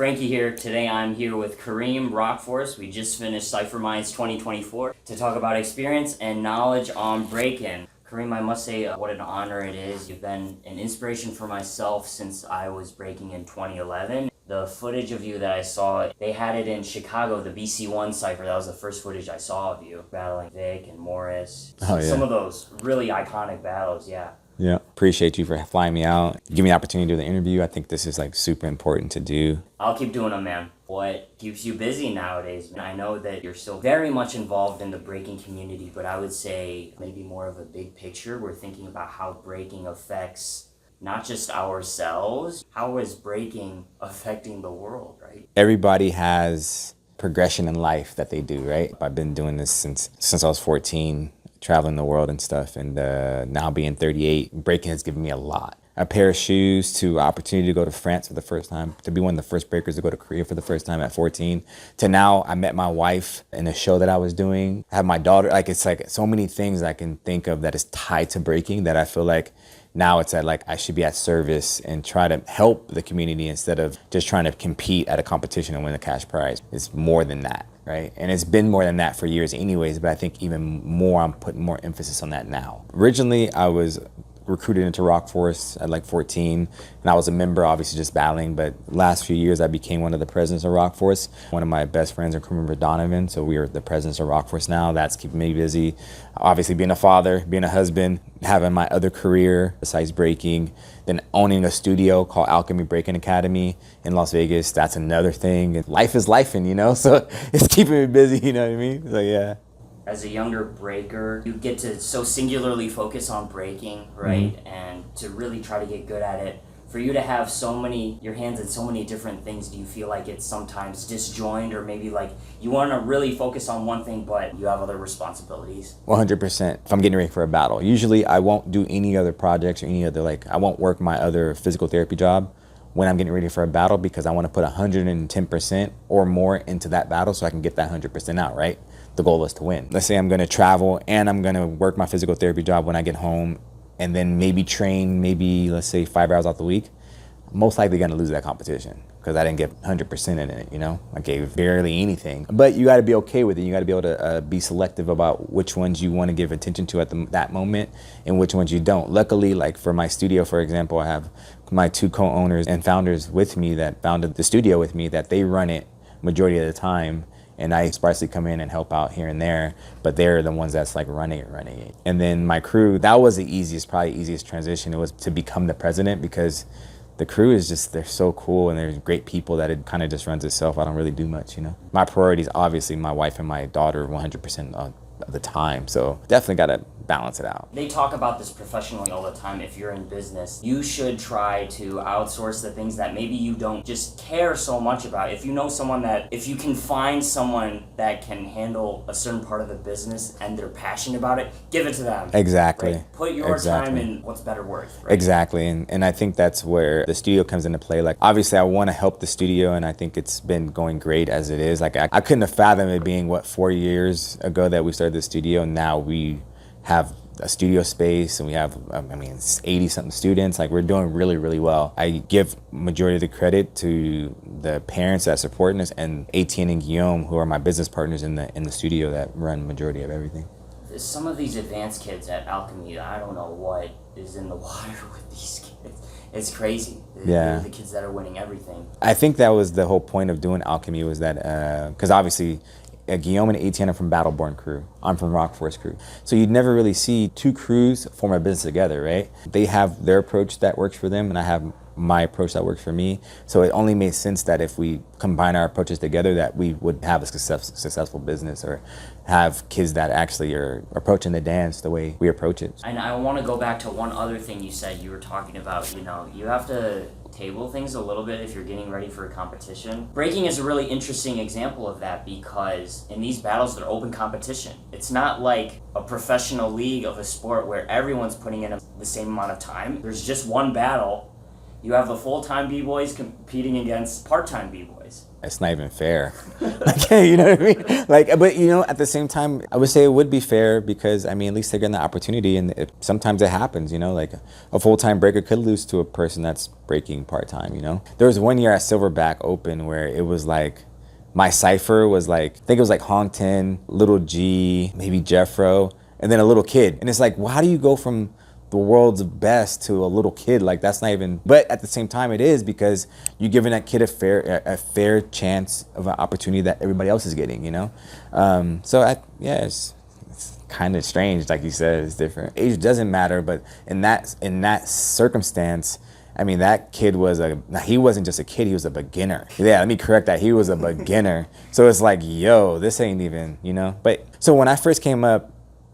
Frankie here. Today I'm here with Kareem Rockforce. We just finished Cypher Minds 2024 to talk about experience and knowledge on break-in. Kareem, I must say what an honor it is. You've been an inspiration for myself since I was breaking in 2011. The footage of you that I saw, they had it in Chicago, the BC1 Cypher. That was the first footage I saw of you battling Vic and Morris. Oh, yeah. Some of those really iconic battles, yeah. Yeah, appreciate you for flying me out. Give me the opportunity to do the interview. I think this is like super important to do. I'll keep doing them, man. What keeps you busy nowadays? I know that you're still very much involved in the breaking community, but I would say maybe more of a big picture. We're thinking about how breaking affects not just ourselves. How is breaking affecting the world, right? Everybody has progression in life that they do, right? I've been doing this since I was 14. Traveling the world and stuff, and now being 38, breaking has given me a lot. A pair of shoes, to opportunity to go to France for the first time, to be one of the first breakers to go to Korea for the first time at 14, to now I met my wife in a show that I was doing, I have my daughter. Like, it's like so many things I can think of that is tied to breaking that I feel like now it's at like I should be at service and try to help the community instead of just trying to compete at a competition and win a cash prize. It's more than that, right? And it's been more than that for years anyways, but I think even more, I'm putting more emphasis on that now. Originally, I was recruited into Rockforce at like 14, and I was a member, obviously just battling, but last few years I became one of the presidents of Rockforce. One of my best friends is Kareem Donovan, so we are the presidents of Rockforce now. That's keeping me busy. Obviously being a father, being a husband, having my other career besides breaking, then owning a studio called Alchemy Breaking Academy in Las Vegas. That's another thing. Life is lifing, you know, so it's keeping me busy, you know what I mean? So yeah. As a younger breaker, you get to so singularly focus on breaking, right? Mm-hmm. And to really try to get good at it. For you to have your hands in so many different things, do you feel like it's sometimes disjoined, or maybe like you want to really focus on one thing, but you have other responsibilities? 100%. If I'm getting ready for a battle, usually I won't do any other projects or any other, like, I won't work my other physical therapy job when I'm getting ready for a battle, because I want to put 110% or more into that battle so I can get that 100% out, right? The goal is to win. Let's say I'm going to travel and I'm going to work my physical therapy job when I get home, and then maybe train, let's say 5 hours out the week. I'm most likely going to lose that competition because I didn't get 100% in it, you know? I gave barely anything. But you got to be okay with it. You got to be able to be selective about which ones you want to give attention to at that moment and which ones you don't. Luckily, like for my studio, for example, I have my two co-owners and founders with me that founded the studio with me, that they run it majority of the time. And I sparsely come in and help out here and there, but they're the ones that's like running it. And then my crew, that was the probably easiest transition. It was to become the president, because the crew is just, they're so cool and they're great people that it kind of just runs itself. I don't really do much, you know. My priorities, obviously my wife and my daughter 100% of the time. So definitely got to balance it out. They talk about this professionally all the time. If you're in business, you should try to outsource the things that maybe you don't just care so much about. If you know someone if you can find someone that can handle a certain part of the business and they're passionate about it, give it to them. Exactly. Right? Put your time in what's better worth. Right? Exactly. And I think that's where the studio comes into play. Like, obviously I want to help the studio, and I think it's been going great as it is. Like, I couldn't have fathomed it being 4 years ago that we started the studio, and now we have a studio space and we have 80 something students. Like, we're doing really, really well. I give majority of the credit to the parents that support us, and Etienne and Guillaume, who are my business partners in the studio, that run majority of everything. Some of these advanced kids at Alchemy, I don't know what is in the water with these kids. It's crazy. The kids that are winning everything. I think that was the whole point of doing Alchemy, was that because obviously Guillaume and Etienne are from Battleborn crew. I'm from Rockforce crew. So you'd never really see two crews form a business together, right? They have their approach that works for them, and I have my approach that works for me. So it only made sense that if we combine our approaches together, that we would have a successful business, or have kids that actually are approaching the dance the way we approach it. And I want to go back to one other thing you said. You were talking about, you have to table things a little bit if you're getting ready for a competition. Breaking is a really interesting example of that, because in these battles, they're open competition. It's not like a professional league of a sport where everyone's putting in the same amount of time. There's just one battle, You have the full-time b-boys competing against part-time b-boys. It's not even fair. Like, you know what I mean? Like, but you know, at the same time, I would say it would be fair because I mean, at least they're getting the opportunity, and sometimes it happens. You know, like a full-time breaker could lose to a person that's breaking part-time. You know, there was one year at Silverback Open where it was like my cipher was like, I think it was like Hong Ten, Little G, maybe Jeffro, and then a little kid, and it's like, well, how do you go from the world's best to a little kid? Like, that's not even, but at the same time it is, because you're giving that kid a fair chance of an opportunity that everybody else is getting, you know? Yeah, it's kind of strange. Like you said, it's different. Age doesn't matter, but in that circumstance, I mean, that kid he wasn't just a kid, he was a beginner. Yeah, let me correct that. He was a beginner. So it's like, yo, this ain't even, you know? But so when I first came up,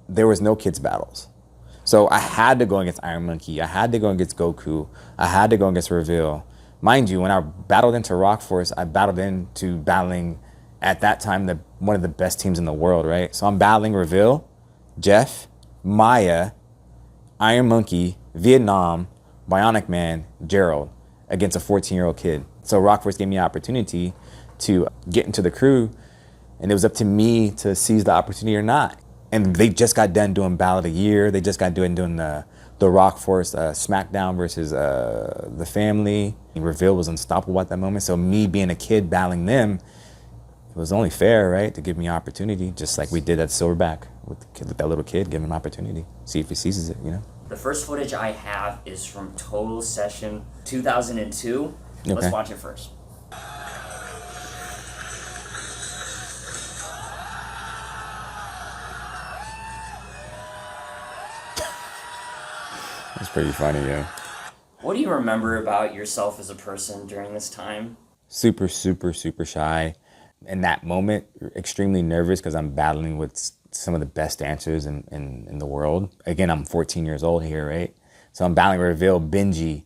there was no kids battles. So I had to go against Iron Monkey. I had to go against Goku. I had to go against Reveal. Mind you, when I battled into Rock Force, I battled into battling, at that time, one of the best teams in the world, right? So I'm battling Reveal, Jeff, Maya, Iron Monkey, Vietnam, Bionic Man, Gerald, against a 14-year-old kid. So Rock Force gave me an opportunity to get into the crew, and it was up to me to seize the opportunity or not. And they just got done doing Battle of the Year. They just got done doing the Rock Force SmackDown versus the Family. Reveal was unstoppable at that moment. So me being a kid battling them, it was only fair, right, to give me an opportunity, just like we did at Silverback with that little kid, give him an opportunity, see if he seizes it, you know? The first footage I have is from Total Session 2002. Okay. Let's watch it first. It's pretty funny, yeah. What do you remember about yourself as a person during this time? Super, super, super shy. In that moment, extremely nervous because I'm battling with some of the best dancers in the world. Again, I'm 14 years old here, right? So I'm battling Reveal, Benji,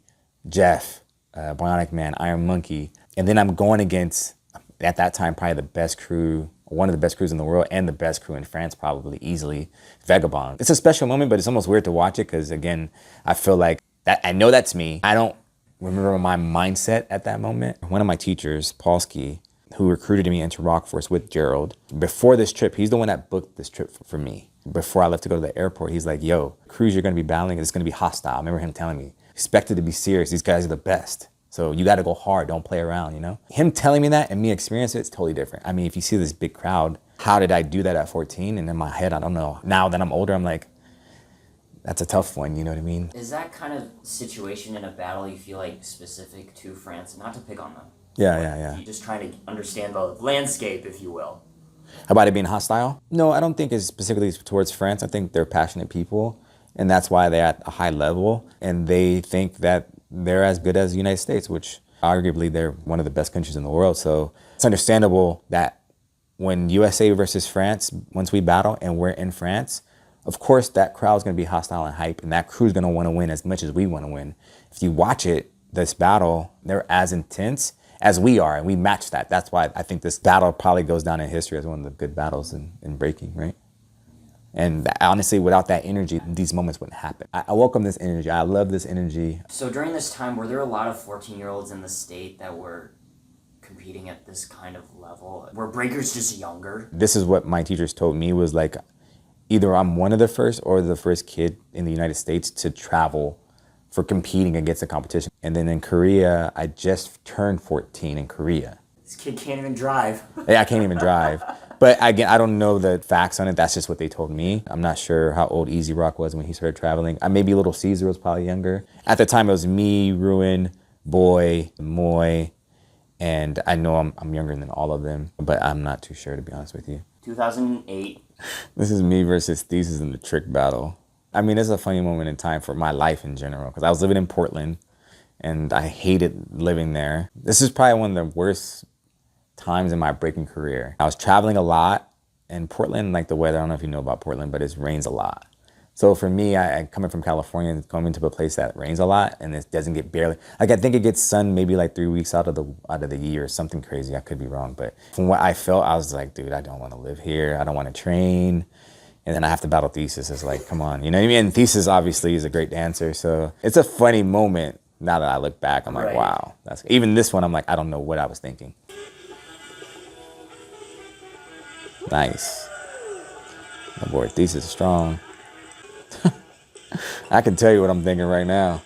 Jeff, Bionic Man, Iron Monkey. And then I'm going against, at that time, probably the best crew, one of the best crews in the world, and the best crew in France, probably easily, Vagabond. It's a special moment, but it's almost weird to watch it because, again, I feel like that I know that's me. I don't remember my mindset at that moment. One of my teachers, Paulski, who recruited me into Rock Force with Gerald, before this trip, he's the one that booked this trip for me. Before I left to go to the airport, he's like, yo, crews you're gonna be battling, it's gonna be hostile. I remember him telling me, expect it to be serious. These guys are the best. So you gotta go hard, don't play around, you know? Him telling me that and me experiencing it, it's totally different. I mean, if you see this big crowd, how did I do that at 14? And in my head, I don't know. Now that I'm older, I'm like, that's a tough one, you know what I mean? Is that kind of situation in a battle you feel like specific to France? Not to pick on them. Yeah. You're just trying to understand the landscape, if you will. How about it being hostile? No, I don't think it's specifically towards France. I think they're passionate people, and that's why they're at a high level, and they think that they're as good as the United States, which arguably they're one of the best countries in the world. So it's understandable that when USA versus France, once we battle and we're in France, of course that crowd's gonna be hostile and hype, and that crew's gonna wanna win as much as we wanna win. If you watch it, this battle, they're as intense as we are, and we match that. That's why I think this battle probably goes down in history as one of the good battles in breaking, right? And honestly, without that energy, these moments wouldn't happen. I welcome this energy. I love this energy. So during this time, were there a lot of 14-year-olds in the state that were competing at this kind of level? Were breakers just younger? This is what my teachers told me, was like, either I'm one of the first or the first kid in the United States to travel for competing against a competition. And then in Korea, I just turned 14 in Korea. This kid can't even drive. Yeah, I can't even drive. But again, I don't know the facts on it. That's just what they told me. I'm not sure how old Easy Rock was when he started traveling. Maybe Little Caesar was probably younger. At the time, it was me, Ruin, Boy, Moy, and I know I'm younger than all of them, but I'm not too sure, to be honest with you. 2008. This is me versus Thesis in the trick battle. I mean, it's a funny moment in time for my life in general, because I was living in Portland, and I hated living there. This is probably one of the worst times in my breaking career. I was traveling a lot, and Portland, like the weather, I don't know if you know about Portland, but it rains a lot. So for me, I coming from California and coming to a place that rains a lot, and it doesn't get barely, like I think it gets sun maybe like 3 weeks out of the year, something crazy. I could be wrong, but from what I felt, I was like, dude, I don't want to live here. I don't want to train. And then I have to battle Thesis. It's like, come on, you know what I mean? And Thesis obviously is a great dancer, so it's a funny moment Now that I look back, I'm like, Right. wow. That's even this one. I'm like, I don't know what I was thinking. Nice. My boy, thesis is strong. I can tell you what I'm thinking right now.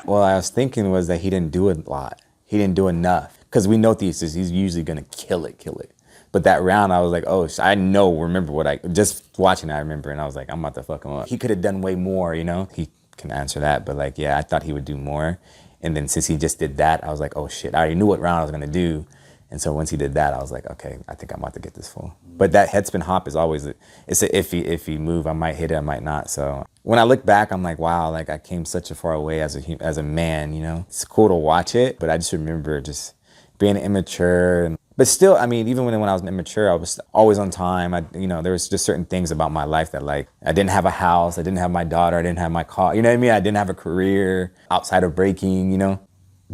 Well, I was thinking was that he didn't do a lot. He didn't do enough. Because we know thesis, he's usually going to kill it. But that round, I was like, oh, I remember what just watching it, I remember, and I was like, I'm about to fuck him up. He could have done way more, you know? He can answer that, but like, yeah, I thought he would do more. And then since he just did that, I was like, oh shit, I already knew what round I was going to do. And so once he did that, I was like, okay, I think I'm about to get this full. But that head spin hop is always, it's an iffy move. I might hit it, I might not. So when I look back, I'm like, wow, like I came such a far way as a man, you know? It's cool to watch it, but I just remember just being immature. But still, I mean, even when I was immature, I was always on time. There was just certain things about my life that like, I didn't have a house, I didn't have my daughter, I didn't have my car, you know what I mean? I didn't have a career outside of breaking, you know?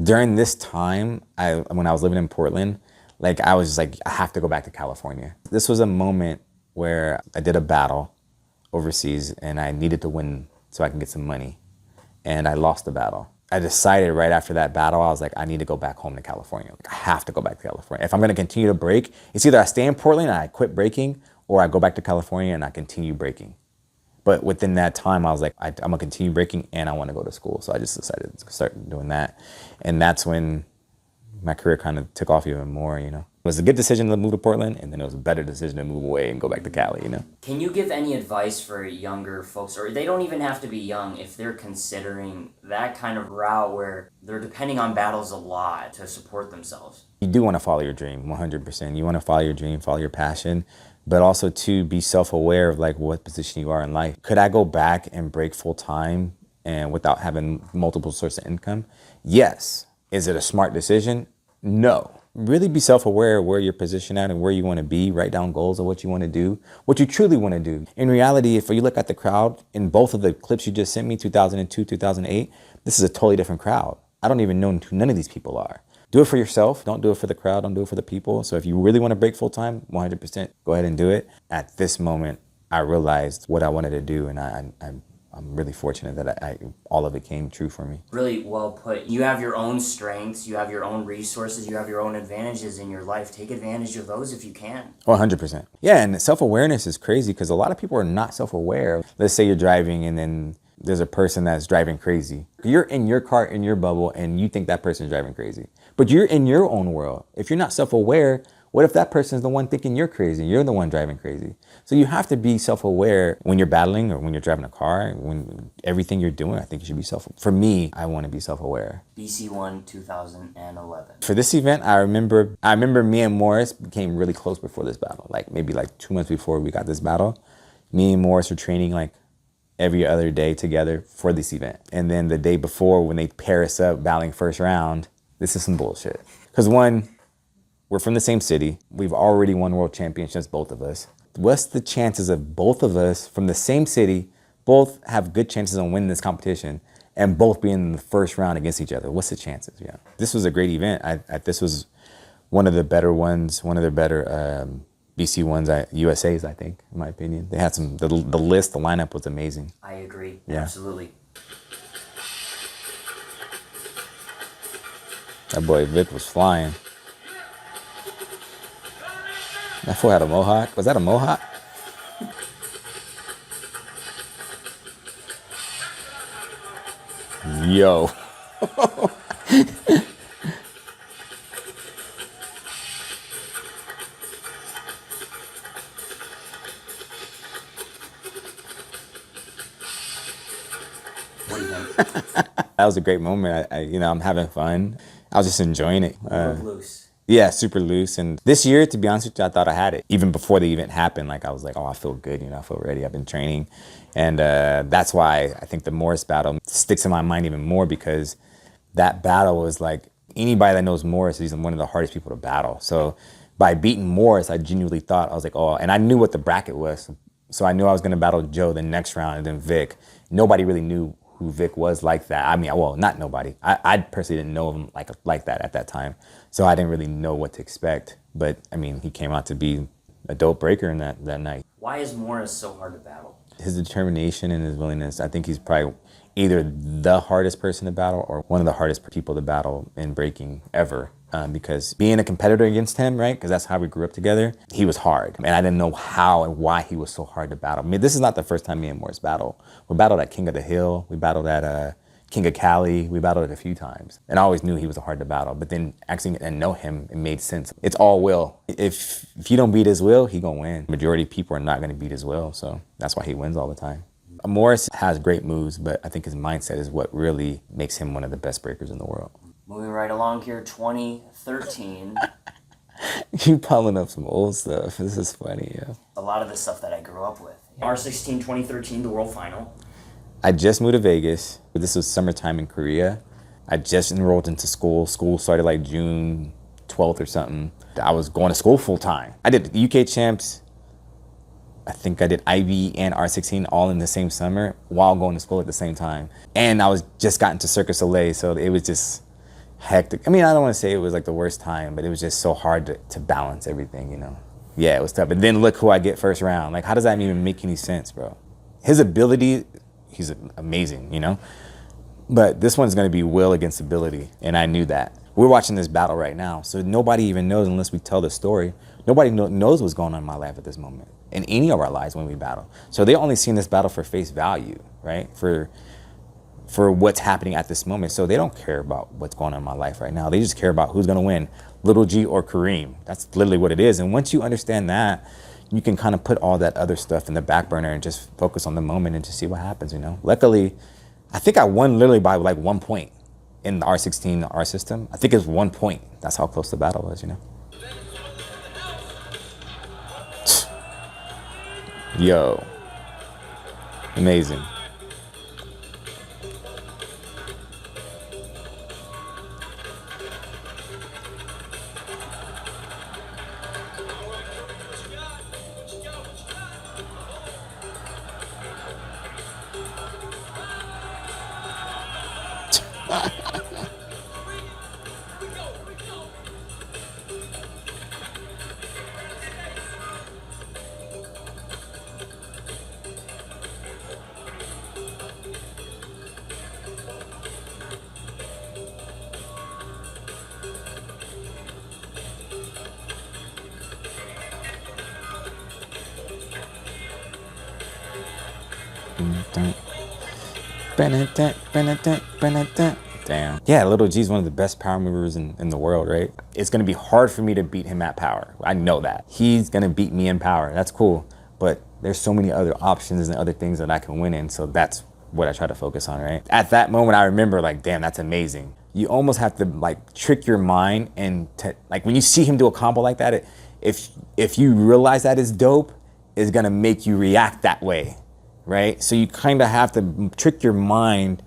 During this time, when I was living in Portland, like I was just like, I have to go back to California. This was a moment where I did a battle overseas and I needed to win so I can get some money. And I lost the battle. I decided right after that battle, I was like, I need to go back home to California. Like, I have to go back to California. If I'm gonna continue to break, it's either I stay in Portland and I quit breaking, or I go back to California and I continue breaking. But within that time, I was like, I'm gonna continue breaking and I wanna go to school. So I just decided to start doing that. And that's when my career kind of took off even more, you know. It was a good decision to move to Portland, and then it was a better decision to move away and go back to Cali, you know. Can you give any advice for younger folks, or they don't even have to be young, if they're considering that kind of route where they're depending on battles a lot to support themselves? You do want to follow your dream, 100%. You want to follow your dream, follow your passion, but also to be self-aware of like what position you are in life. Could I go back and break full time and without having multiple sources of income? Yes. Is it a smart decision? No. Really be self-aware of where you're positioned at and where you want to be. Write down goals of what you want to do, what you truly want to do. In reality, if you look at the crowd in both of the clips you just sent me, 2002, 2008, this is a totally different crowd. I don't even know who none of these people are. Do it for yourself. Don't do it for the crowd. Don't do it for the people. So if you really want to break full time, 100%, go ahead and do it. At this moment, I realized what I wanted to do, and I'm really fortunate that all of it came true for me. Really well put. You have your own strengths, you have your own resources, you have your own advantages in your life. Take advantage of those if you can. Oh, 100%. Yeah, and self-awareness is crazy because a lot of people are not self-aware. Let's say you're driving and then there's a person that's driving crazy. You're in your car, in your bubble, and you think that person's driving crazy. But you're in your own world. If you're not self-aware, what if that person's the one thinking you're crazy? You're the one driving crazy. So you have to be self-aware when you're battling or when you're driving a car, when everything you're doing, I think you should be For me, I want to be self-aware. BC1 2011. For this event, I remember me and Morris became really close before this battle. Like maybe like 2 months before we got this battle, me and Morris were training like every other day together for this event. And then the day before when they pair us up battling first round, this is some bullshit. Because one, we're from the same city. We've already won world championships, both of us. What's the chances of both of us from the same city, both have good chances on winning this competition and both being in the first round against each other? What's the chances? Yeah. This was a great event. This was one of the better ones, one of the better BC ones, USA's, I think, in my opinion. They had the list, the lineup was amazing. I agree. Yeah. Absolutely. That boy Vic was flying. That fool had a mohawk. Was that a mohawk? Yo. What do you think? That was a great moment. I'm having fun. I was just enjoying it. Loose. Yeah, super loose. And this year, to be honest with you, I thought I had it. Even before the event happened, like I was like, oh, I feel good. I feel ready. I've been training. And that's why I think the Morris battle sticks in my mind even more, because that battle was like, anybody that knows Morris, he's one of the hardest people to battle. So by beating Morris, I genuinely thought, I was like, oh, and I knew what the bracket was. So I knew I was going to battle Joe the next round and then Vic. Nobody really knew who Vic was like that. I mean, well, not nobody. I personally didn't know him like that at that time. So I didn't really know what to expect. But I mean, he came out to be a dope breaker in that night. Why is Morris so hard to battle? His determination and his willingness, I think he's probably either the hardest person to battle or one of the hardest people to battle in breaking ever. Because being a competitor against him, right, because that's how we grew up together, he was hard. And I didn't know how and why he was so hard to battle. I mean, this is not the first time me and Morris battled. We battled at King of the Hill. We battled at King of Cali. We battled it a few times. And I always knew he was hard to battle. But then actually getting to know him, it made sense. It's all will. If you don't beat his will, he gonna win. Majority of people are not gonna beat his will. So that's why he wins all the time. Morris has great moves, but I think his mindset is what really makes him one of the best breakers in the world. Moving right along here, 2013. You pulling up some old stuff. This is funny, yeah. A lot of the stuff that I grew up with. R16 2013, the World Final. I just moved to Vegas. This was summertime in Korea. I just enrolled into school. School started like June 12th or something. I was going to school full time. I did UK champs. I think I did IB and R16 all in the same summer while going to school at the same time. And I was just gotten to Cirque du Soleil, so it was just hectic. I mean, I don't want to say it was like the worst time, but it was just so hard to balance everything, you know? Yeah, it was tough. But then look who I get first round. Like, how does that even make any sense, bro? His ability, he's amazing, you know? But this one's going to be will against ability, and I knew that. We're watching this battle right now, so nobody even knows unless we tell the story. Nobody knows what's going on in my life at this moment, in any of our lives when we battle. So they only seen this battle for face value, right? For what's happening at this moment. So they don't care about what's going on in my life right now. They just care about who's going to win, Little G or Kareem. That's literally what it is. And once you understand that, you can kind of put all that other stuff in the back burner and just focus on the moment and just see what happens, you know? Luckily, I think I won literally by like 1 point in the R16 R system. I think it was 1 point. That's how close the battle was, you know? Yo, amazing. Damn. Yeah, Little G's one of the best power movers in the world, right? It's gonna be hard for me to beat him at power. I know that. He's gonna beat me in power. That's cool. But there's so many other options and other things that I can win in, so that's what I try to focus on, right? At that moment, I remember like, damn, that's amazing. You almost have to like trick your mind and like when you see him do a combo like that, if you realize that is dope, it's gonna make you react that way, right? So you kind of have to trick your mind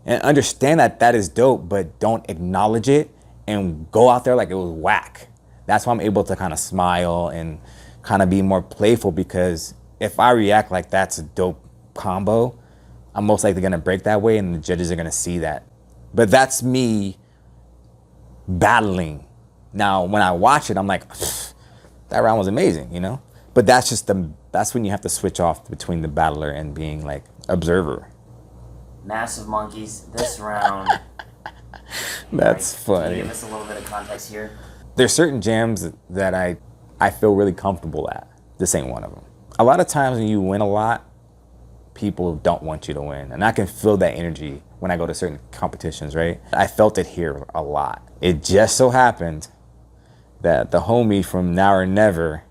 and understand that that is dope, but don't acknowledge it and go out there like it was whack. That's why I'm able to kind of smile and kind of be more playful, because if I react like that's a dope combo, I'm most likely gonna break that way and the judges are gonna see that. But that's me battling. Now, when I watch it, I'm like, that round was amazing, you know? But that's when you have to switch off between the battler and being like observer. Massive monkeys this round. That's Can funny. you give us a little bit of context here? There's certain jams that I feel really comfortable at. This ain't one of them. A lot of times when you win a lot, people don't want you to win. And I can feel that energy when I go to certain competitions, right? I felt it here a lot. It just so happened that the homie from Now or Never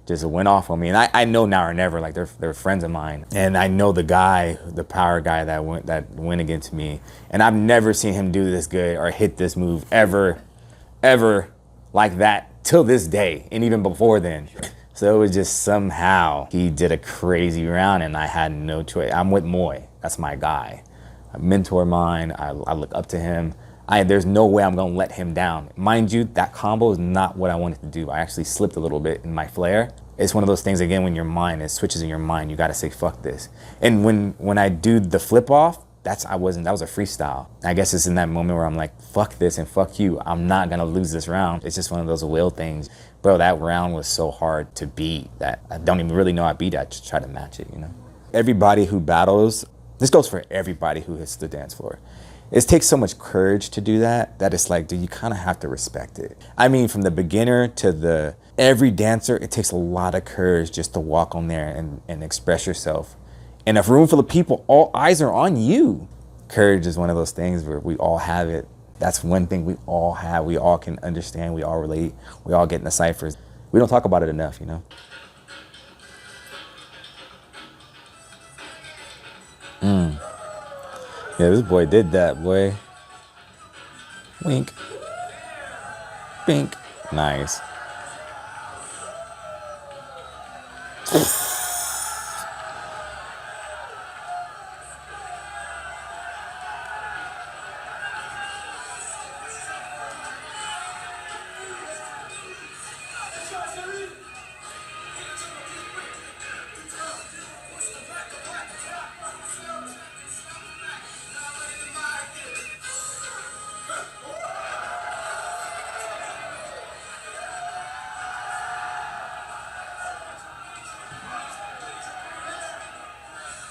just went off on me. And I know Now or Never, like they're friends of mine. And I know the guy, the power guy that went against me. And I've never seen him do this good or hit this move ever like that till this day. And even before then. So it was just somehow he did a crazy round and I had no choice. I'm with Moy, that's my guy. A mentor of mine, I look up to him. There's no way I'm gonna let him down. Mind you, that combo is not what I wanted to do. I actually slipped a little bit in my flair. It's one of those things, again, when your mind, it switches in your mind, you gotta say, fuck this. And when I do the flip off, that was a freestyle. I guess it's in that moment where I'm like, fuck this and fuck you. I'm not gonna lose this round. It's just one of those will things. Bro, that round was so hard to beat that I don't even really know I beat it. I just try to match it, you know? Everybody who battles, this goes for everybody who hits the dance floor. It takes so much courage to do that it's like, dude, you kind of have to respect it. I mean, from the beginner to every dancer, it takes a lot of courage just to walk on there and express yourself. In a room full of people, all eyes are on you. Courage is one of those things where we all have it. That's one thing we all have. We all can understand. We all relate. We all get in the ciphers. We don't talk about it enough, you know? Yeah, this boy did that, boy. Wink. Bink. Nice.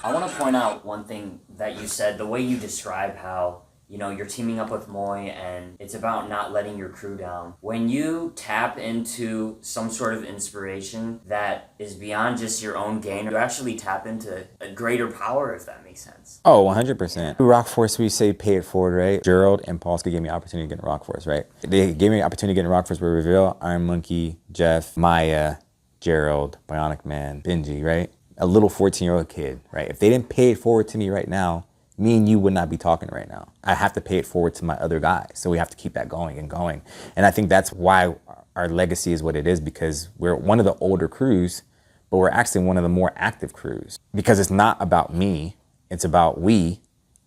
I want to point out one thing that you said, the way you describe how, you know, you're teaming up with Moy and it's about not letting your crew down. When you tap into some sort of inspiration that is beyond just your own gain, you actually tap into a greater power, if that makes sense. Oh, 100%. Rock Force, we say pay it forward, right? Gerald and Polska gave me an opportunity to get in Rock Force, right? They gave me an opportunity to get in Rock Force with Reveal, Iron Monkey, Jeff, Maya, Gerald, Bionic Man, Benji, right? A little 14-year-old kid, right? If they didn't pay it forward to me right now, me and you would not be talking right now. I have to pay it forward to my other guys. So we have to keep that going and going. And I think that's why our legacy is what it is, because we're one of the older crews, but we're actually one of the more active crews. Because it's not about me, it's about we,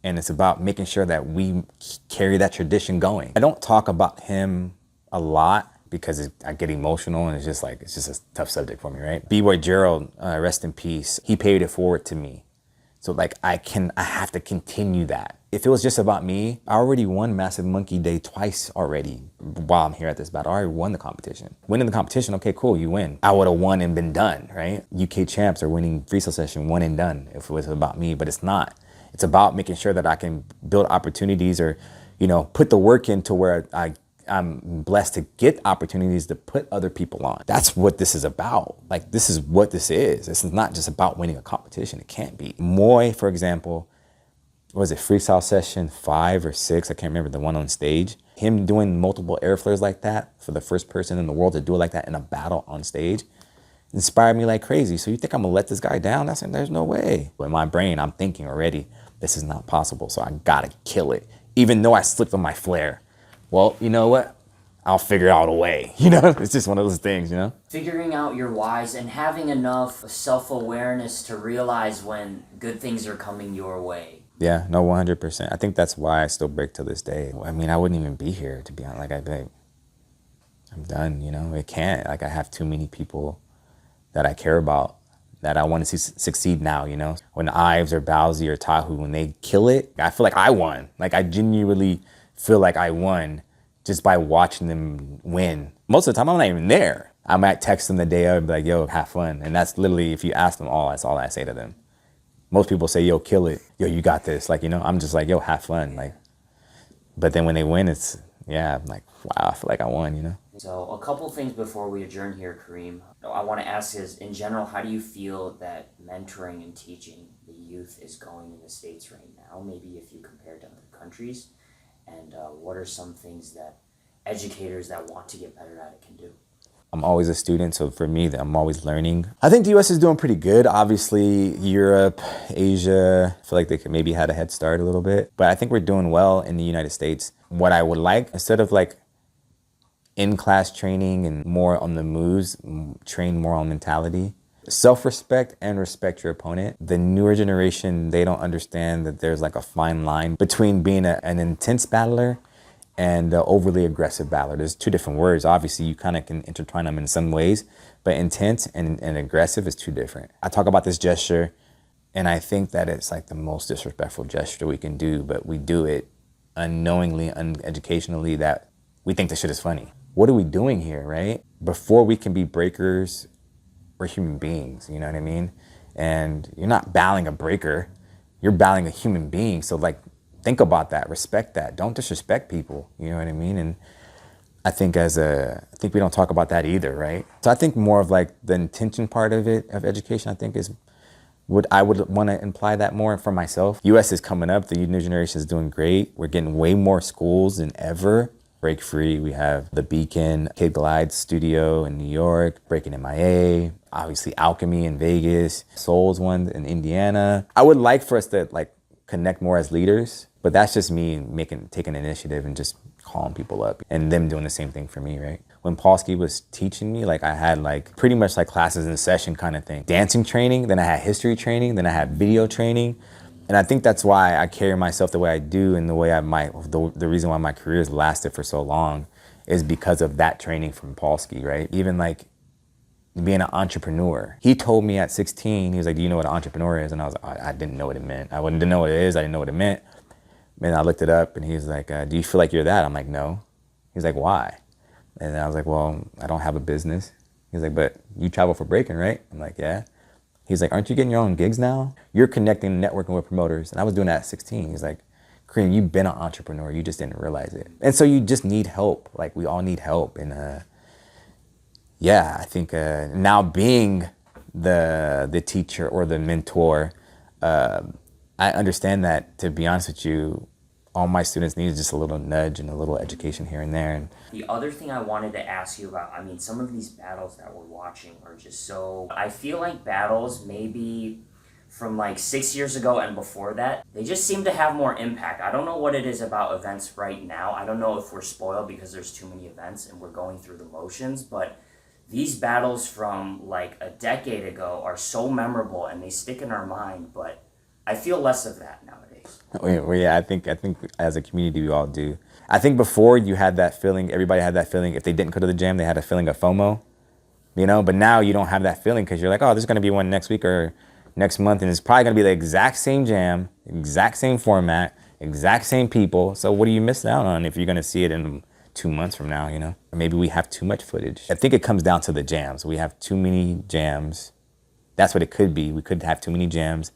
and it's about making sure that we carry that tradition going. I don't talk about him a lot because I get emotional and it's just a tough subject for me, right? B-Boy Gerald, rest in peace. He paid it forward to me. So like I have to continue that. If it was just about me, I already won Massive Monkey Day twice already while I'm here at this battle. I already won the competition. Winning the competition, okay, cool, you win. I would have won and been done, right? UK champs are winning freestyle session, one and done if it was about me, but it's not. It's about making sure that I can build opportunities or, you know, put the work into where I'm blessed to get opportunities to put other people on. That's what this is about. Like, this is what this is. This is not just about winning a competition. It can't be. Moy, for example, was it freestyle session 5 or 6? I can't remember, the one on stage. Him doing multiple air flares like that for the first person in the world to do it like that in a battle on stage inspired me like crazy. So you think I'm gonna let this guy down? There's no way. In my brain, I'm thinking already, this is not possible. So I gotta kill it. Even though I slipped on my flare. Well, you know what? I'll figure out a way. You know, it's just one of those things, you know? Figuring out your whys and having enough self-awareness to realize when good things are coming your way. Yeah, no, 100%. I think that's why I still break to this day. I mean, I wouldn't even be here, to be honest. Like, I'd be like, I'm done, you know? It can't. Like, I have too many people that I care about that I want to see succeed now, you know? When Ives or Bowsy or Tahu, when they kill it, I feel like I won. Like, I genuinely feel like I won just by watching them win. Most of the time, I'm not even there. I might text them the day of and be like, yo, have fun. And that's literally, if you ask them all, that's all I say to them. Most people say, yo, kill it. Yo, you got this. Like, you know, I'm just like, yo, have fun. Like, but then when they win, it's, yeah, I'm like, wow, I feel like I won, you know? So a couple things before we adjourn here, Kareem. I want to ask is, in general, how do you feel that mentoring and teaching the youth is going in the States right now? Maybe if you compare it to other countries. And what are some things that educators that want to get better at it can do? I'm always a student, so for me, I'm always learning. I think the US is doing pretty good. Obviously, Europe, Asia, I feel like they could maybe had a head start a little bit. But I think we're doing well in the United States. What I would like, instead of like in-class training and more on the moves, train more on mentality. Self-respect and respect your opponent. The newer generation, they don't understand that there's like a fine line between being an intense battler and an overly aggressive battler. There's two different words. Obviously, you kind of can intertwine them in some ways, but intense and aggressive is two different. I talk about this gesture And I think that it's like the most disrespectful gesture we can do, but we do it unknowingly, uneducationally, that we think the shit is funny. What are we doing here, right? Before we can be breakers, we're human beings, you know what I mean? And you're not battling a breaker, you're battling a human being. So like, think about that, respect that. Don't disrespect people, you know what I mean? And I think we don't talk about that either, right? So I think more of like the intention part of it, of education, I think is I would want to imply that more for myself. US is coming up, the new generation is doing great. We're getting way more schools than ever. Break Free, we have the Beacon, Kid Glide Studio in New York, Breaking MIA, obviously Alchemy in Vegas, Soul's one in Indiana. I would like for us to like connect more as leaders, but that's just me taking initiative and just calling people up and them doing the same thing for me, right? When Paulski was teaching me, like I had like pretty much like classes in session kind of thing. Dancing training, then I had history training, then I had video training. And I think that's why I carry myself the way I do and the way the reason why my career has lasted for so long is because of that training from Paulski, right? Even like being an entrepreneur. He told me at 16, he was like, do you know what an entrepreneur is? And I was like, I didn't know what it meant. I didn't know what it is, I didn't know what it meant. And I looked it up and he was like, do you feel like you're that? I'm like, no. He's like, why? And I was like, well, I don't have a business. He's like, but you travel for breaking, right? I'm like, yeah. He's like, aren't you getting your own gigs now? You're connecting and networking with promoters. And I was doing that at 16. He's like, Kareem, you've been an entrepreneur. You just didn't realize it. And so you just need help. Like we all need help. And yeah, I think now being the teacher or the mentor, I understand that, to be honest with you, all my students need is just a little nudge and a little education here and there. And the other thing I wanted to ask you about, I mean, some of these battles that we're watching are just so, I feel like battles maybe from like 6 years ago and before that, they just seem to have more impact. I don't know what it is about events right now. I don't know if we're spoiled because there's too many events and we're going through the motions, but these battles from like a decade ago are so memorable and they stick in our mind, but I feel less of that nowadays. Well, yeah, I think as a community we all do. I think before you had that feeling, everybody had that feeling. If they didn't go to the jam, they had a feeling of FOMO, you know. But now you don't have that feeling because you're like, oh, there's going to be one next week or next month, and it's probably going to be the exact same jam, exact same format, exact same people. So what are you missing out on if you're going to see it in 2 months from now, you know? Or maybe we have too much footage. I think it comes down to the jams. We have too many jams. That's what it could be. We could have too many jams.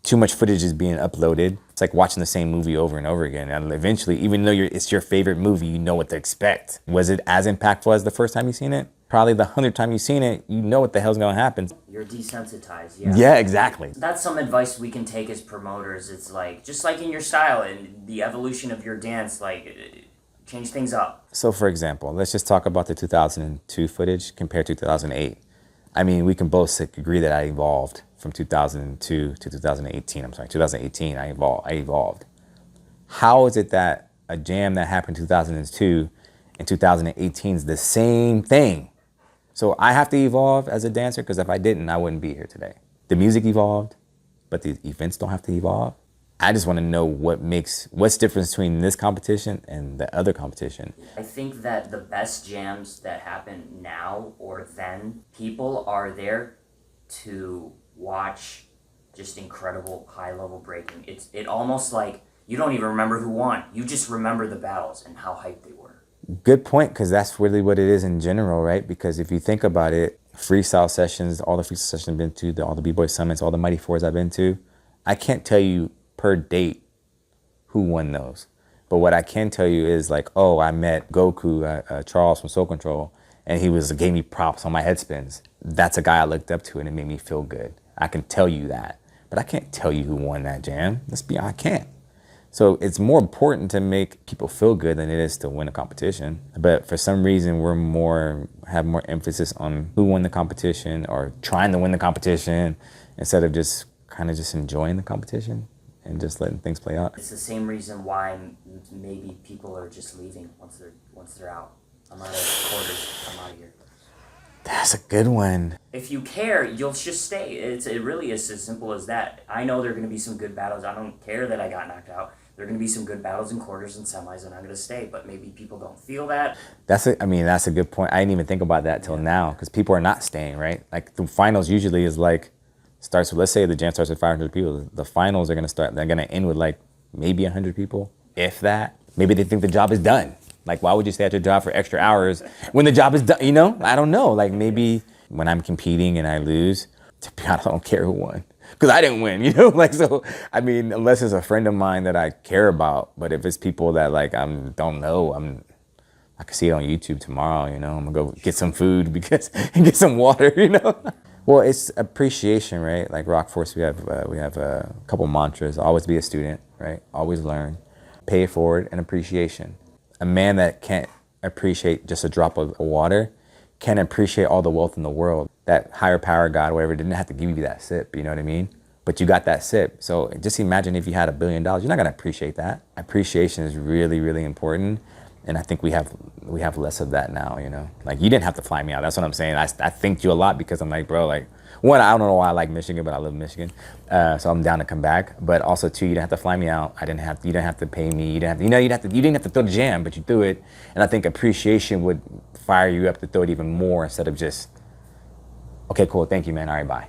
Too much footage is being uploaded. It's like watching the same movie over and over again. And eventually, even though it's your favorite movie, you know what to expect. Was it as impactful as the first time you seen it? Probably the 100th time you've seen it, you know what the hell's gonna happen. You're desensitized, yeah. Yeah, exactly. That's some advice we can take as promoters. It's like, just like in your style and the evolution of your dance, like, change things up. So for example, let's just talk about the 2002 footage compared to 2008. I mean, we can both agree that I evolved from 2002 to 2018. I'm sorry, 2018, I evolved. How is it that a jam that happened in 2002 and 2018 is the same thing? So I have to evolve as a dancer, because if I didn't, I wouldn't be here today. The music evolved, but the events don't have to evolve. I just want to know what's difference between this competition and the other competition. I think that the best jams that happen now or then, people are there to watch just incredible high-level breaking. It almost like you don't even remember who won. You just remember the battles and how hyped they were. Good point, because that's really what it is in general, right? Because if you think about it, freestyle sessions, all the freestyle sessions I've been to, all the B-Boy Summits, all the Mighty Fours I've been to, I can't tell you per date who won those. But what I can tell you is like, oh, I met Goku, Charles from Soul Control, and he gave me props on my head spins. That's a guy I looked up to and it made me feel good. I can tell you that, but I can't tell you who won that jam. I can't. So it's more important to make people feel good than it is to win a competition. But for some reason, have more emphasis on who won the competition or trying to win the competition instead of just kind of just enjoying the competition and just letting things play out. It's the same reason why maybe people are just leaving once they're out. I'm out of quarters. I'm out of here. That's a good one. If you care, you'll just stay. It really is as simple as that. I know there are going to be some good battles. I don't care that I got knocked out. There are going to be some good battles in quarters and semis, and I'm going to stay. But maybe people don't feel that. That's a good point. I didn't even think about that till now, because people are not staying, right? Like the finals usually is like starts with, let's say the jam starts with 500 people. The finals are going to start, they're going to end with like maybe 100 people, if that. Maybe they think the job is done. Like, why would you stay at your job for extra hours when the job is done? You know, I don't know. Like, maybe when I'm competing and I lose, to be honest, I don't care who won. Because I didn't win, you know? Like, so, I mean, unless it's a friend of mine that I care about, but if it's people that, like, I don't know, I can see it on YouTube tomorrow, you know? I'm gonna go get some food and get some water, you know? Well, it's appreciation, right? Like Rock Force, we have a couple mantras. Always be a student, right? Always learn. Pay it forward, and appreciation. A man that can't appreciate just a drop of water can't appreciate all the wealth in the world. That higher power, God, whatever, didn't have to give you that sip, you know what I mean? But you got that sip. So just imagine if you had $1 billion, you're not gonna appreciate that. Appreciation is really, really important. And I think we have less of that now, you know? Like, you didn't have to fly me out. That's what I'm saying. I thanked you a lot because I'm like, bro, like, one, I don't know why I like Michigan, but I love Michigan. So I'm down to come back. But also, two, you didn't have to fly me out. You didn't have to pay me. You didn't have to throw the jam, but you threw it. And I think appreciation would fire you up to throw it even more instead of just, okay, cool, thank you, man. All right, bye.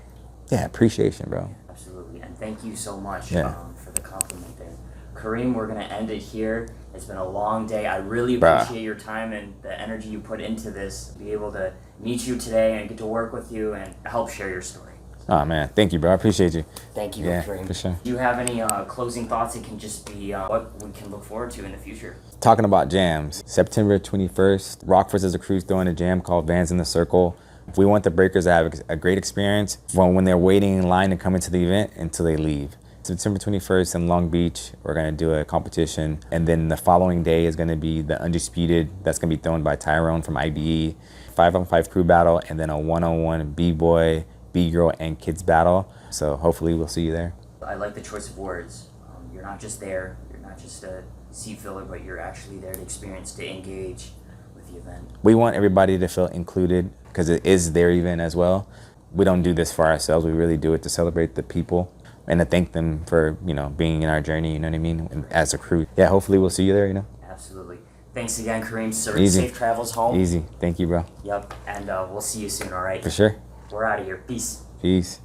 Yeah, appreciation, bro. Absolutely, and thank you so much for the compliment there. Kareem, we're gonna end it here. It's been a long day. I really Bruh. appreciate your time and the energy you put into this. Be able to meet you today and get to work with you and help share your story. Oh, man, thank you, bro. I appreciate you. Thank you, Yeah, Kareem. for sure. Do you have any closing thoughts? It can just be what we can look forward to in the future. Talking about jams, September 21st, Rockford is a cruise throwing a jam called Vans in the Circle. We want the breakers to have a great experience from when they're waiting in line to come into the event until they leave. September 21st in Long Beach, we're gonna do a competition. And then the following day is gonna be the Undisputed, that's gonna be thrown by Tyrone from IBE, 5-on-5 crew battle, and then a 1-on-1 B-boy, B-girl, and kids battle. So hopefully we'll see you there. I like the choice of words. You're not just there, you're not just a seat filler, but you're actually there to experience, to engage with the event. We want everybody to feel included because it is their event as well. We don't do this for ourselves, we really do it to celebrate the people and to thank them for, you know, being in our journey, you know what I mean, and as a crew. Yeah, hopefully we'll see you there, you know. Absolutely. Thanks again, Kareem. Easy. Safe travels home. Easy. Thank you, bro. Yep, and we'll see you soon, all right? For sure. We're out of here. Peace. Peace.